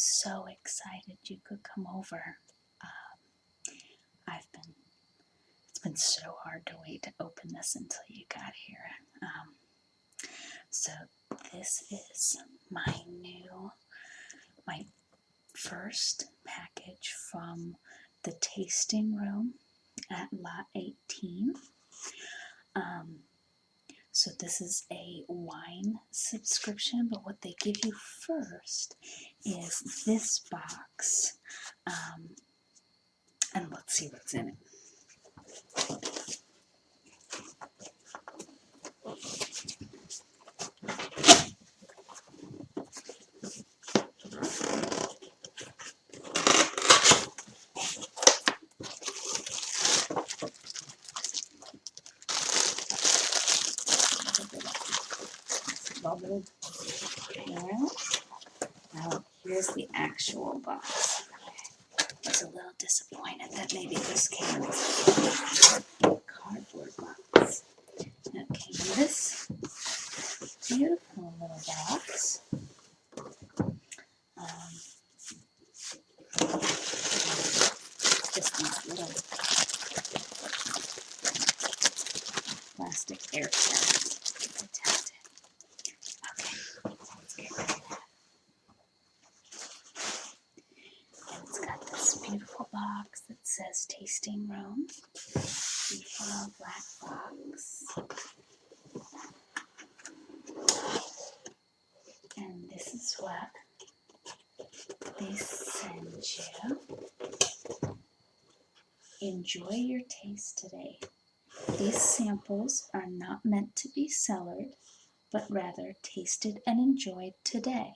so excited you could come over. It's been so hard to wait to open this until you got here. So this is my first package from the tasting room at Lot 18. So this is a wine subscription, but what they give you first is this box. And let's see what's in it. Bubbled. Now, here's the actual box. I was a little disappointed that maybe this came in a cardboard box. It came in this beautiful little box. Just these little plastic air tags attached. Okay, let's get rid of that. And it's got this beautiful box that says Tasting Room. Beautiful black box. And this is what they send you. Enjoy your taste today. These samples are not meant to be cellared, but rather tasted and enjoyed today,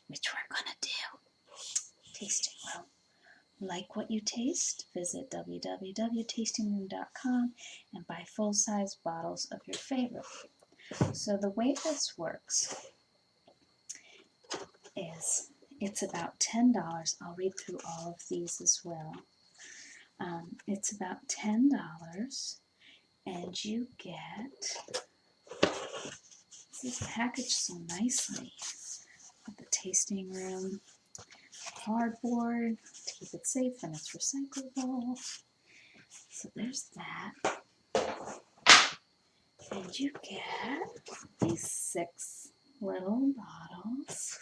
which we're gonna do. Tasting Room. Like what you taste? Visit www.tastingroom.com and buy full-size bottles of your favorite. So the way this works is it's about $10. I'll read through all of these as well. It's about $10, and you get, this is packaged so nicely with the Tasting Room cardboard to keep it safe, and it's recyclable. So there's that. And you get these 6 little bottles.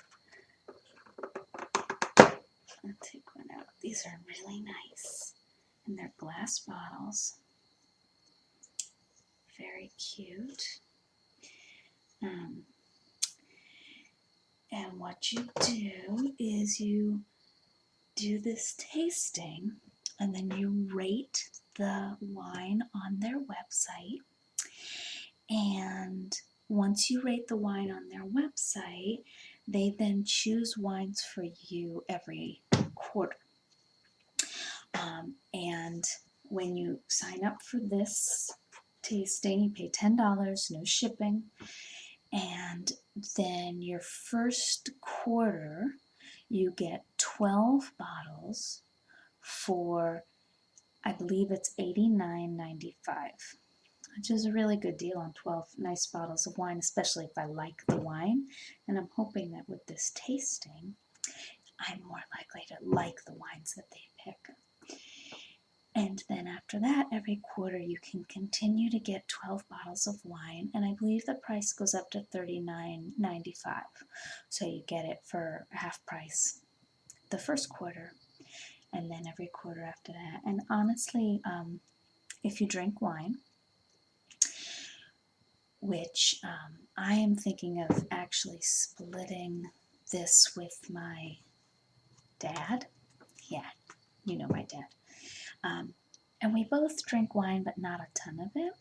I'll take one out. These are really nice. And they're glass bottles. Very cute. And what you do is you do this tasting, and then you rate the wine on their website. And once you rate the wine on their website, they then choose wines for you every quarter. And when you sign up for this tasting, you pay $10, no shipping. And then your first quarter, you get 12 bottles for, I believe it's $89.95, which is a really good deal on 12 nice bottles of wine, especially if I like the wine. And I'm hoping that with this tasting, I'm more likely to like the wines that they pick. And then after that, every quarter you can continue to get 12 bottles of wine, and I believe the price goes up to $39.95. So you get it for half price the first quarter, and then every quarter after that. And honestly, if you drink wine, which I am thinking of actually splitting this with my dad. Yeah, you know my dad. And we both drink wine, but not a ton of it.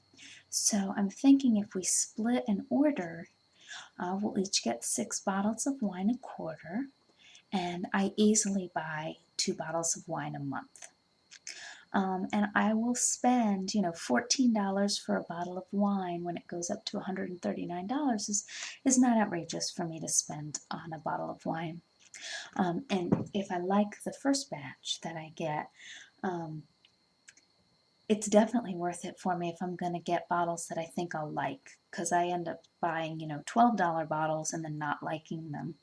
So I'm thinking if we split an order, we'll each get 6 bottles of wine a quarter, and I easily buy 2 bottles of wine a month. And I will spend, $14 for a bottle of wine when it goes up to $139 is not outrageous for me to spend on a bottle of wine. And if I like the first batch that I get, it's definitely worth it for me if I'm going to get bottles that I think I'll like, because I end up buying, $12 bottles and then not liking them.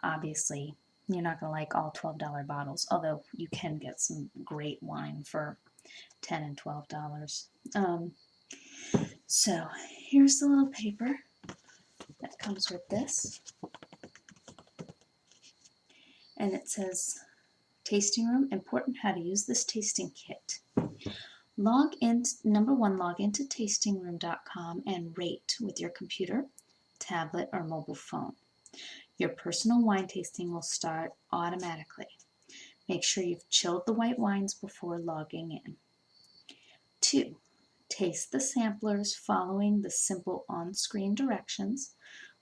Obviously, you're not going to like all $12 bottles, although you can get some great wine for $10 and $12. So here's the little paper that comes with this, and it says, tasting room, important how to use this tasting kit. Number one, log into tastingroom.com and rate with your computer, tablet, or mobile phone. Your personal wine tasting will start automatically. Make sure you've chilled the white wines before logging in. 2. Taste the samplers following the simple on-screen directions,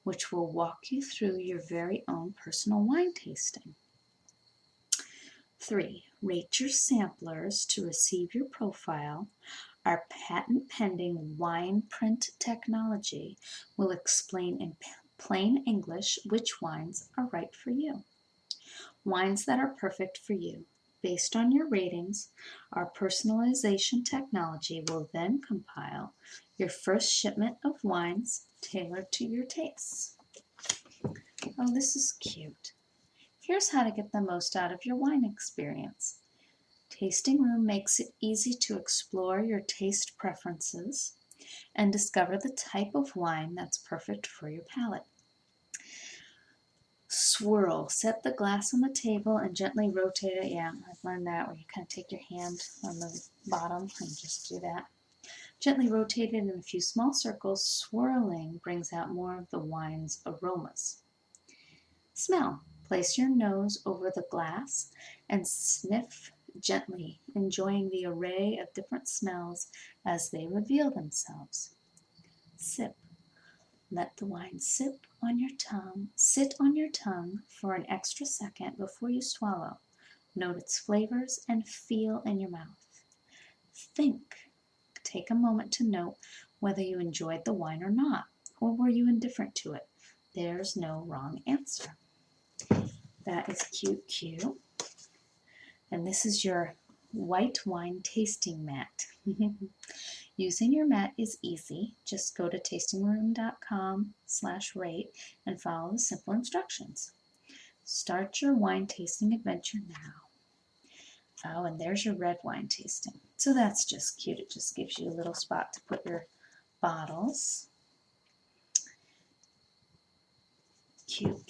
which will walk you through your very own personal wine tasting. 3. Rate your samplers to receive your profile. Our patent-pending wine print technology will explain in plain English which wines are right for you. Wines that are perfect for you. Based on your ratings, our personalization technology will then compile your first shipment of wines tailored to your tastes. Oh, this is cute. Here's how to get the most out of your wine experience. Tasting Room makes it easy to explore your taste preferences and discover the type of wine that's perfect for your palate. Swirl. Set the glass on the table and gently rotate it. Yeah, I've learned that, where you kind of take your hand on the bottom and just do that. Gently rotate it in a few small circles. Swirling brings out more of the wine's aromas. Smell. Place your nose over the glass and sniff gently, enjoying the array of different smells as they reveal themselves. Sip. Let the wine sit on your tongue for an extra second before you swallow. Note its flavors and feel in your mouth. Think. Take a moment to note whether you enjoyed the wine or not, or were you indifferent to it. There's no wrong answer. That is cute. And this is your white wine tasting mat. Using your mat is easy. Just go to tastingroom.com/rate and follow the simple instructions. Start your wine tasting adventure now. Oh, and there's your red wine tasting. So that's just cute. It just gives you a little spot to put your bottles. Cute.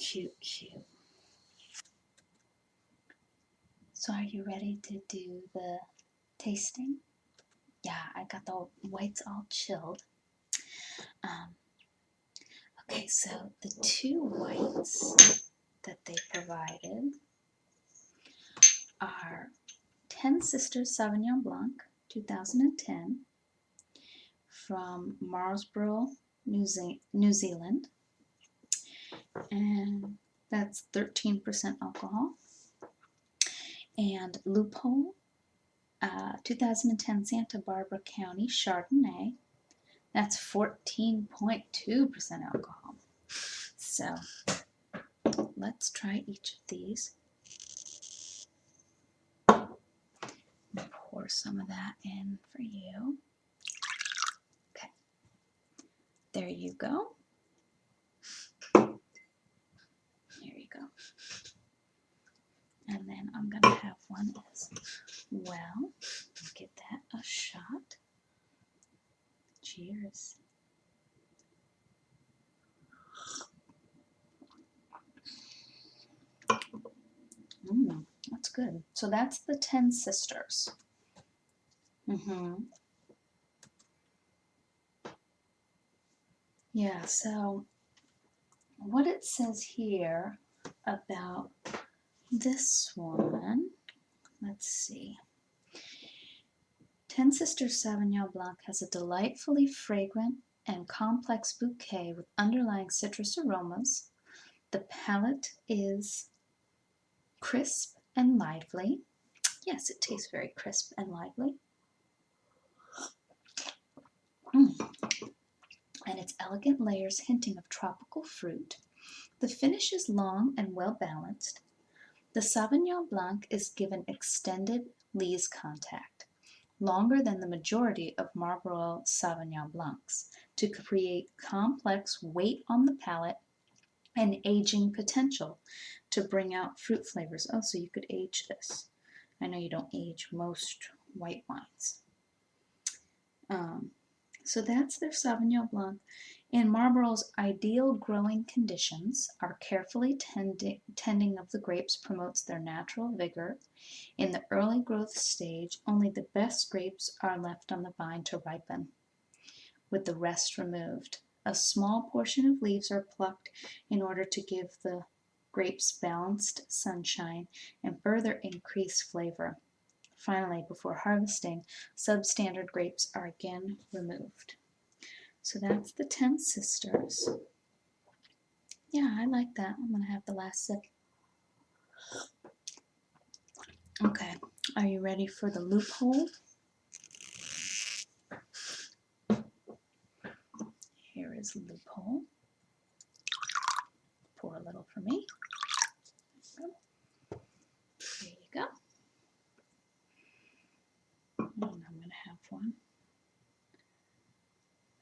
So are you ready to do the tasting? Yeah, I got the whites all chilled. Okay, so the two whites that they provided are 10 Sisters Sauvignon Blanc 2010 from Marlborough, New Zealand, and that's 13% alcohol. And Loophole 2010 Santa Barbara County Chardonnay, that's 14.2% alcohol. So let's try each of these. Pour some of that in for you. Okay, there you go. Here you go. And then I'm going to have one as well. Give that a shot. Cheers. That's good. So that's the 10 Sisters. Yeah, so what it says here about this one, let's see. 10 Sisters Sauvignon Blanc has a delightfully fragrant and complex bouquet with underlying citrus aromas. The palate is crisp and lively. Yes, it tastes very crisp and lively. And its elegant layers hinting of tropical fruit. The finish is long and well balanced. The Sauvignon Blanc is given extended lees contact, longer than the majority of Marlborough Sauvignon Blancs, to create complex weight on the palate and aging potential to bring out fruit flavors. Oh, so you could age this. I know you don't age most white wines. So that's their Sauvignon Blanc. In Marlboro's ideal growing conditions, our carefully tending of the grapes promotes their natural vigor. In the early growth stage, only the best grapes are left on the vine to ripen, with the rest removed. A small portion of leaves are plucked in order to give the grapes balanced sunshine and further increase flavor. Finally, before harvesting, substandard grapes are again removed. So that's the 10 Sisters. Yeah, I like that. I'm going to have the last sip. Okay, are you ready for the loophole? Here is the loophole. Pour a little for me. There you go. And I'm going to have one.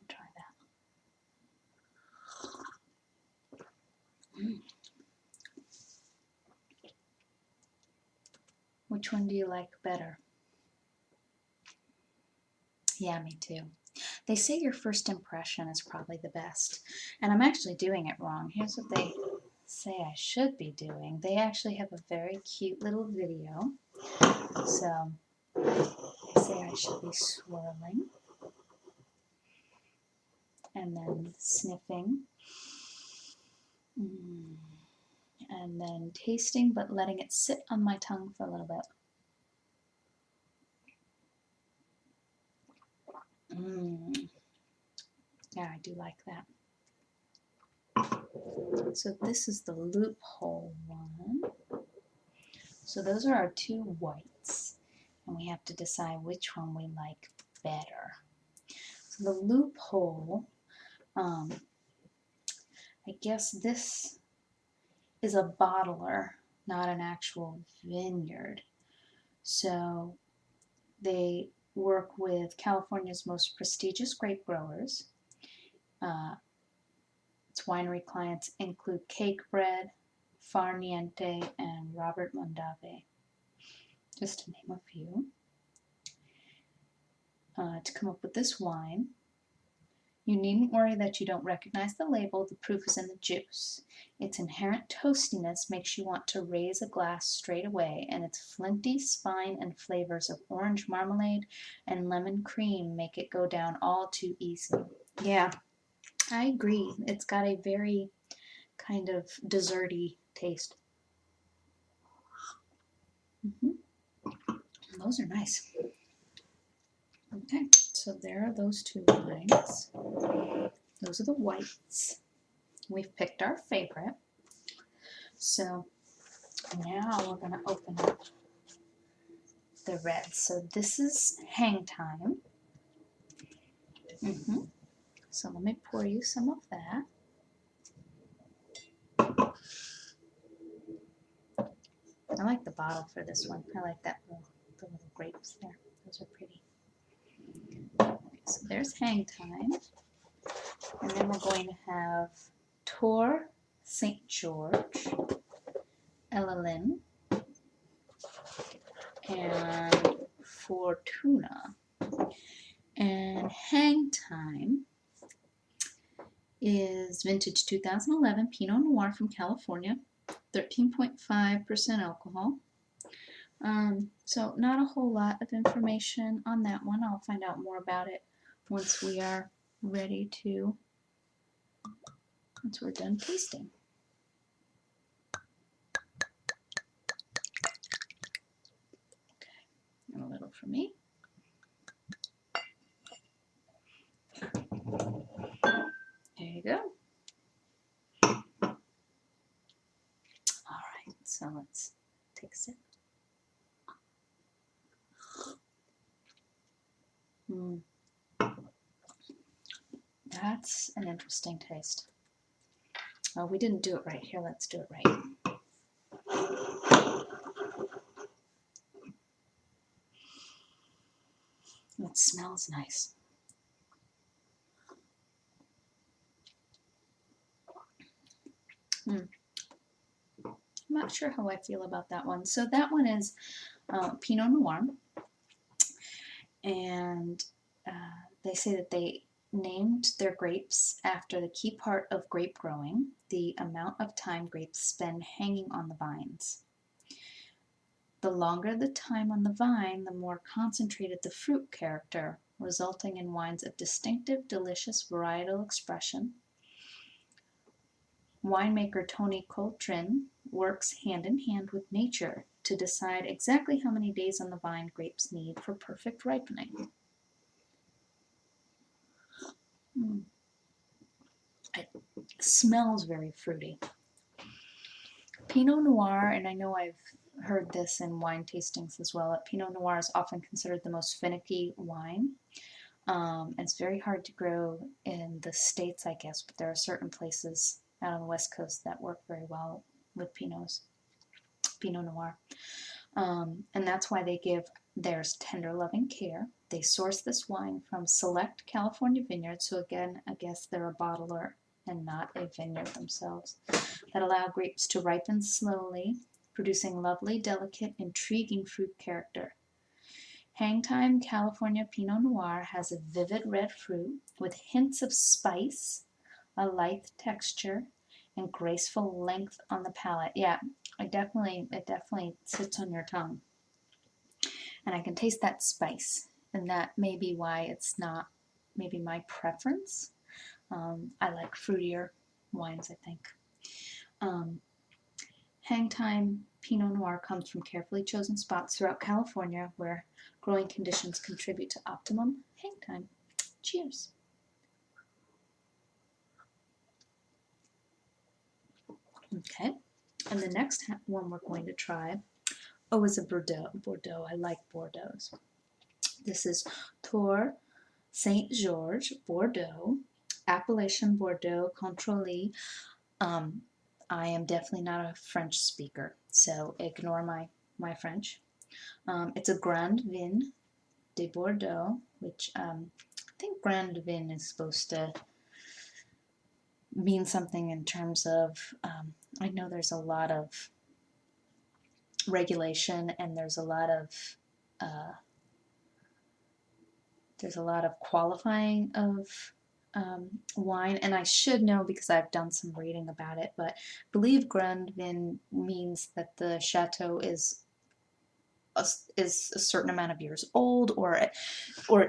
Try that. Which one do you like better? Yeah, me too. They say your first impression is probably the best, and I'm actually doing it wrong. Here's what they say I should be doing. They actually have a very cute little video. So they say I should be swirling and then sniffing and then tasting, but letting it sit on my tongue for a little bit. Yeah, I do like that. So this is the loophole one. So those are our two whites, and we have to decide which one we like better. So the loophole, I guess this is a bottler, not an actual vineyard. So they work with California's most prestigious grape growers. Its winery clients include Cake Bread, Far Niente, and Robert Mondavi, just to name a few. To come up with this wine, you needn't worry that you don't recognize the label. The proof is in the juice. Its inherent toastiness makes you want to raise a glass straight away, and its flinty spine and flavors of orange marmalade and lemon cream make it go down all too easy. Yeah, I agree. It's got a very kind of desserty taste. Those are nice. Okay, so there are those two wines. Those are the whites. We've picked our favorite. So now we're going to open up the reds. So this is hang time. So let me pour you some of that. I like the bottle for this one. I like that the little grapes there. Those are pretty. Okay, so there's hang time. And then we're going to have Tour St. George, Elalin, and Fortuna. And hang time is vintage 2011 Pinot Noir from California, 13.5% alcohol. So not a whole lot of information on that one. I'll find out more about it once we are ready to, once we're done tasting. Okay, and a little for me. There you go. All right, so let's take a sip. That's an interesting taste. Oh, we didn't do it right. Here, let's do it right. It smells nice. I'm not sure how I feel about that one. So that one is Pinot Noir, and they say that they named their grapes after the key part of grape growing, the amount of time grapes spend hanging on the vines. The longer the time on the vine, the more concentrated the fruit character, resulting in wines of distinctive, delicious varietal expression. Winemaker Tony Coltrane works hand in hand with nature to decide exactly how many days on the vine grapes need for perfect ripening. It smells very fruity. Pinot Noir, and I know I've heard this in wine tastings as well, Pinot Noir is often considered the most finicky wine. It's very hard to grow in the States, I guess, but there are certain places out on the West Coast that work very well with Pinot Noir. And that's why they give theirs tender loving care. They source this wine from select California vineyards, so again, I guess they're a bottler and not a vineyard themselves, that allow grapes to ripen slowly, producing lovely, delicate, intriguing fruit character. Hangtime California Pinot Noir has a vivid red fruit with hints of spice, a lithe texture, and graceful length on the palate. Yeah, it definitely sits on your tongue. And I can taste that spice, and that may be why it's not maybe my preference. I like fruitier wines, I think. Hangtime Pinot Noir comes from carefully chosen spots throughout California where growing conditions contribute to optimum hang time. Cheers. Okay, and the next one we're going to try, is a Bordeaux. I like Bordeaux's. This is Tour Saint George Bordeaux, Appellation Bordeaux Contrôlé. I am definitely not a French speaker, so ignore my French. It's a Grand Vin de Bordeaux, which I think Grand Vin is supposed to mean something in terms of, I know there's a lot of regulation and there's a lot of qualifying of wine, and I should know because I've done some reading about it, but I believe Grand Vin means that the chateau is a certain amount of years old, or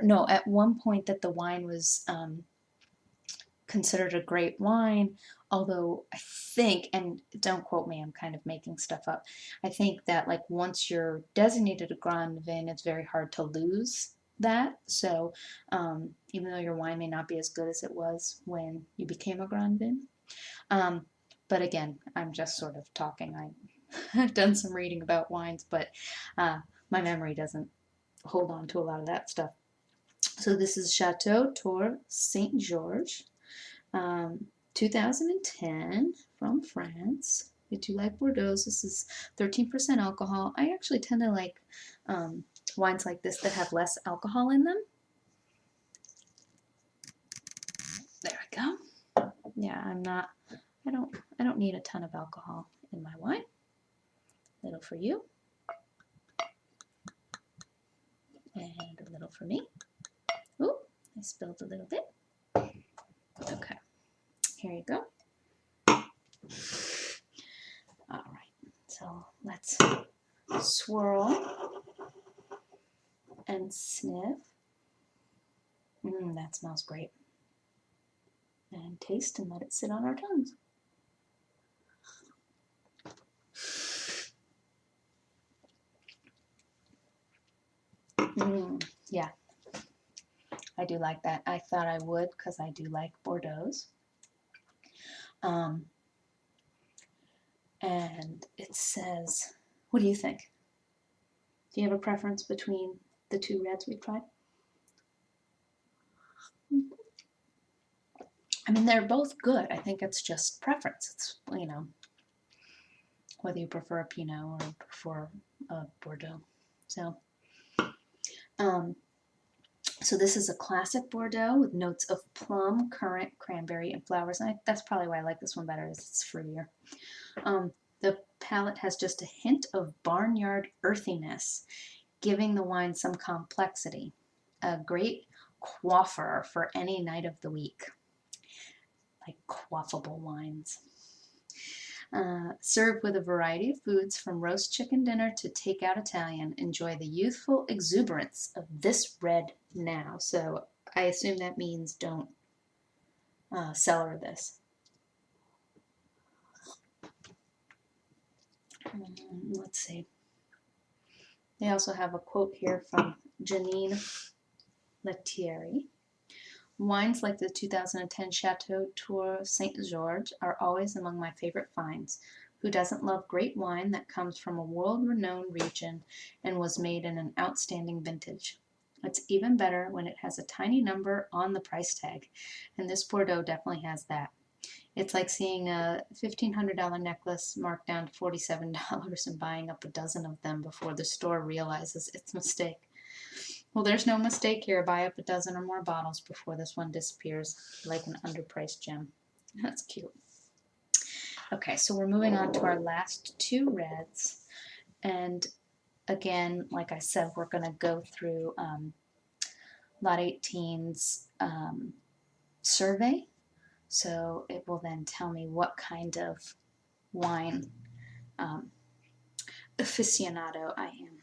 no, at one point that the wine was considered a great wine, although I think, and don't quote me, I'm kind of making stuff up, I think that like once you're designated a Grand Vin, it's very hard to lose that. So even though your wine may not be as good as it was when you became a Grand Vin, but again, I'm just sort of talking. I've done some reading about wines, but my memory doesn't hold on to a lot of that stuff. So this is Chateau Tour Saint George, 2010, from France. I do like Bordeaux. This is 13% alcohol. I actually tend to like wines like this that have less alcohol in them. There we go. Yeah, I don't need a ton of alcohol in my wine. A little for you. And a little for me. Ooh, I spilled a little bit. Okay, here you go. All right, so let's swirl and sniff. That smells great. And taste and let it sit on our tongues. Yeah, I do like that. I thought I would because I do like Bordeaux's. And it says, what do you think? Do you have a preference between the two reds we tried? I mean, they're both good. I think it's just preference. It's, you know, whether you prefer a Pinot or prefer a Bordeaux. So So this is a classic Bordeaux with notes of plum, currant, cranberry, and flowers. And that's probably why I like this one better, is it's fruitier. The palate has just a hint of barnyard earthiness, giving the wine some complexity. A great coiffer for any night of the week. Like quaffable wines. Served with a variety of foods from roast chicken dinner to takeout Italian. Enjoy the youthful exuberance of this red now. So I assume that means don't cellar this. Let's see. They also have a quote here from Janine Lettieri. Wines like the 2010 Chateau Tour St. Georges are always among my favorite finds. Who doesn't love great wine that comes from a world-renowned region and was made in an outstanding vintage? It's even better when it has a tiny number on the price tag, and this Bordeaux definitely has that. It's like seeing a $1,500 necklace marked down to $47 and buying up a dozen of them before the store realizes its mistake. Well, there's no mistake here. Buy up a dozen or more bottles before this one disappears like an underpriced gem. That's cute. Okay, so we're moving on to our last two reds. And again, like I said, we're going to go through Lot 18's survey. So it will then tell me what kind of wine aficionado I am.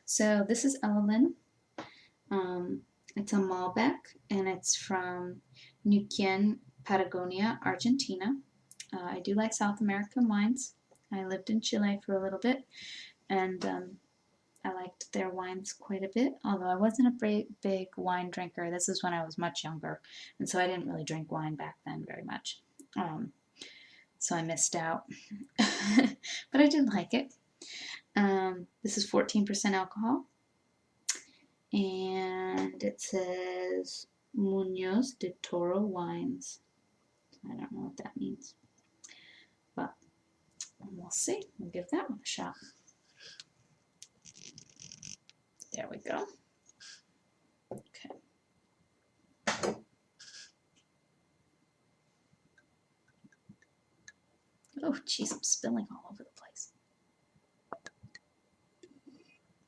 So this is Evelyn. It's a Malbec, and it's from Neuquén, Patagonia, Argentina. I do like South American wines. I lived in Chile for a little bit, and I liked their wines quite a bit, although I wasn't a big wine drinker. This is when I was much younger, and so I didn't really drink wine back then very much. So I missed out, but I did like it. This is 14% alcohol, and it says Muñoz de Toro Wines. I don't know what that means, but we'll see. We'll give that one a shot. There we go. Okay. Oh, geez, I'm spilling all over the place.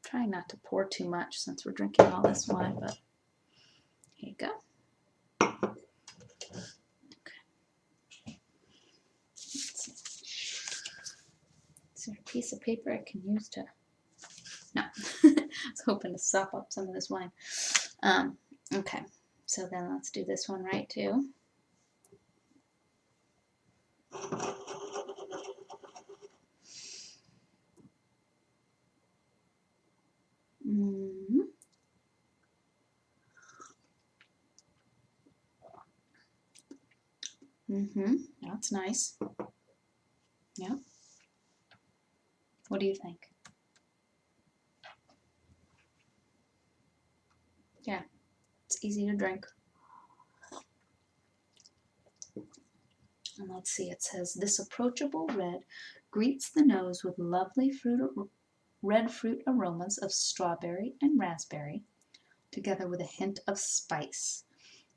Trying not to pour too much since we're drinking all this wine, but here you go. Okay. Let's see. Is there a piece of paper I can use to... No. I was hoping to sop up some of this wine. Okay, so then let's do this one right too. That's nice. Yep. What do you think? Yeah, it's easy to drink. And let's see, it says, this approachable red greets the nose with lovely red fruit aromas of strawberry and raspberry, together with a hint of spice.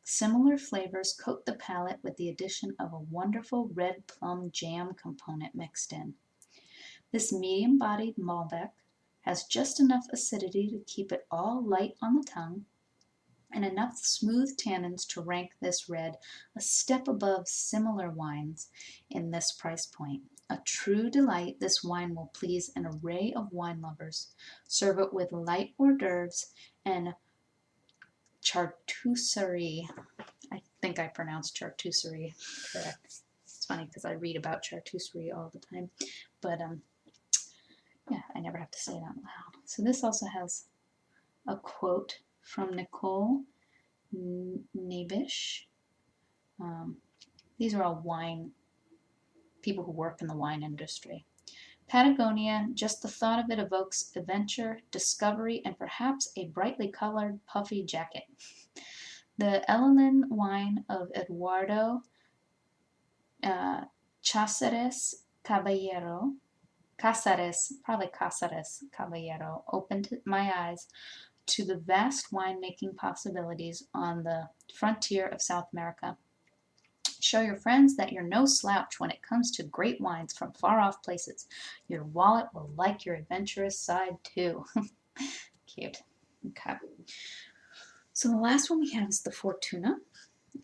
Similar flavors coat the palate with the addition of a wonderful red plum jam component mixed in. This medium-bodied Malbec has just enough acidity to keep it all light on the tongue, and enough smooth tannins to rank this red a step above similar wines in this price point. A true delight, this wine will please an array of wine lovers. Serve it with light hors d'oeuvres and charcuterie. I think I pronounced charcuterie correct. It's funny because I read about charcuterie all the time, but yeah, I never have to say it out loud. So this also has a quote from Nicole Nabish. These are all wine people who work in the wine industry. Patagonia, just the thought of it evokes adventure, discovery, and perhaps a brightly colored puffy jacket. The Evelyn wine of Eduardo Cáceres Caballero opened my eyes to the vast winemaking possibilities on the frontier of South America. Show your friends that you're no slouch when it comes to great wines from far-off places. Your wallet will like your adventurous side too. Cute. Okay. So the last one we have is the Fortuna.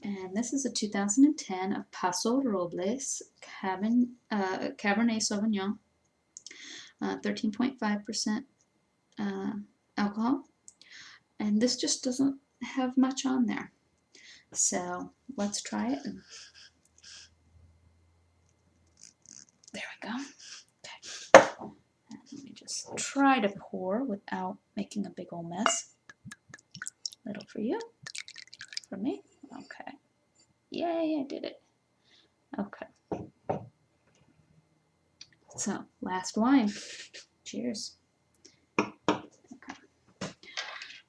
And this is a 2010 of Paso Robles Cabernet Sauvignon, 13.5% alcohol. And this just doesn't have much on there. So let's try it. There we go. Okay. And let me just try to pour without making a big old mess. Little for you, for me. Okay. Yay, I did it. Okay. So, last wine. Cheers. Okay.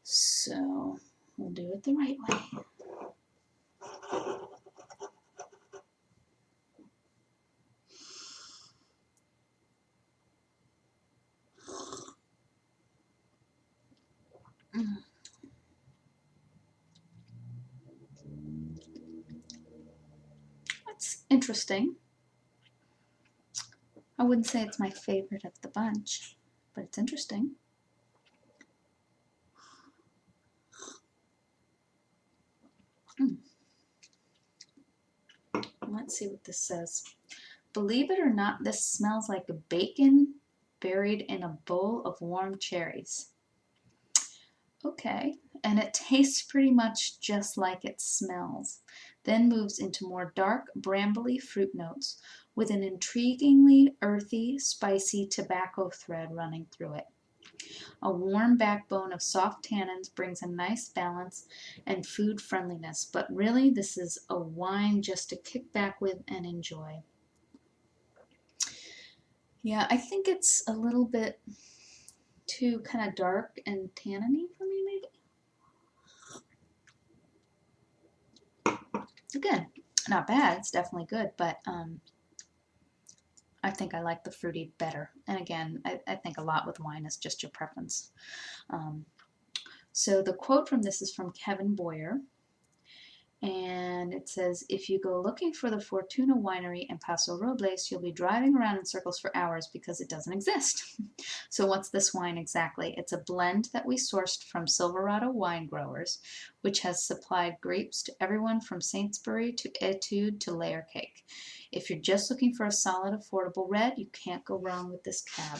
So, we'll do it the right way. That's interesting. I wouldn't say it's my favorite of the bunch, but it's interesting. Let's see what this says. Believe it or not, this smells like bacon buried in a bowl of warm cherries. Okay, and it tastes pretty much just like it smells, then moves into more dark, brambly fruit notes with an intriguingly earthy, spicy tobacco thread running through it. A warm backbone of soft tannins brings a nice balance and food friendliness, but really this is a wine just to kick back with and enjoy. Yeah, I think it's a little bit too kind of dark and tanniny for me, maybe. Good. Not bad. It's definitely good, but I think I like the fruity better. And again, I think a lot with wine is just your preference. So the quote from this is from Kevin Boyer. And it says, if you go looking for the Fortuna winery in Paso Robles, you'll be driving around in circles for hours because it doesn't exist. So what's this wine exactly? It's a blend that we sourced from Silverado wine growers, which has supplied grapes to everyone from Saintsbury to Etude to Layer Cake. If you're just looking for a solid, affordable red, you can't go wrong with this cab.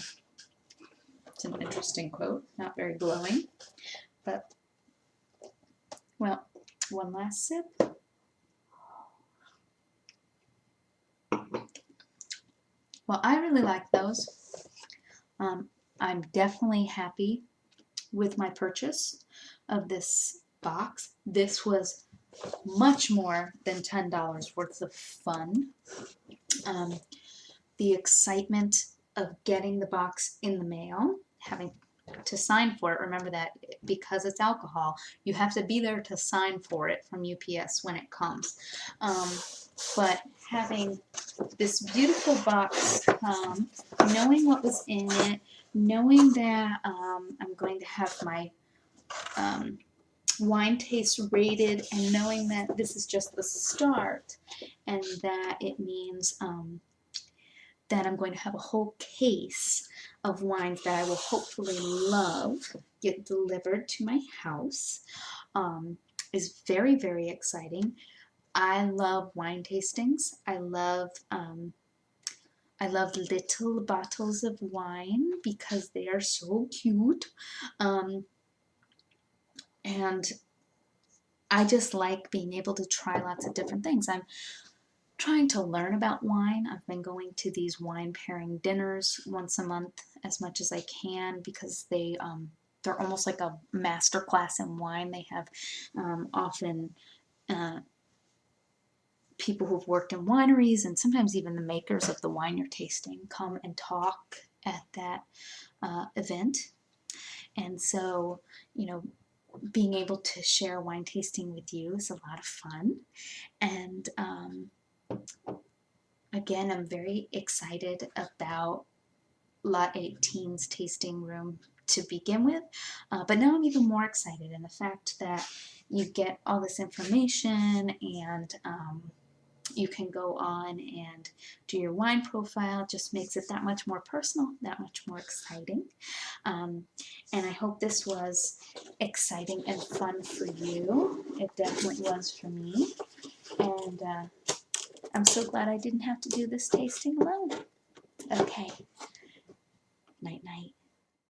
It's an interesting quote, not very glowing, but, well, one last sip. Well, I really like those. I'm definitely happy with my purchase of this box. This was much more than $10 worth of fun. The excitement of getting the box in the mail, having to sign for it. Remember that because it's alcohol, you have to be there to sign for it from UPS when it comes. But having this beautiful box come, knowing what was in it, knowing that I'm going to have my wine taste rated, and knowing that this is just the start and that it means that I'm going to have a whole case of wines that I will hopefully love get delivered to my house is very, very exciting. I love wine tastings. I love little bottles of wine because they are so cute. And I just like being able to try lots of different things. I'm trying to learn about wine. I've been going to these wine pairing dinners once a month as much as I can because they're almost like a master class in wine. They have often people who've worked in wineries and sometimes even the makers of the wine you're tasting come and talk at that event. And so, you know, being able to share wine tasting with you is a lot of fun. And again, I'm very excited about Lot 18's tasting room to begin with, but now I'm even more excited, and the fact that you get all this information and you can go on and do your wine profile just makes it that much more personal, that much more exciting. And I hope this was exciting and fun for you. It definitely was for me. And I'm so glad I didn't have to do this tasting alone. Okay. Night night.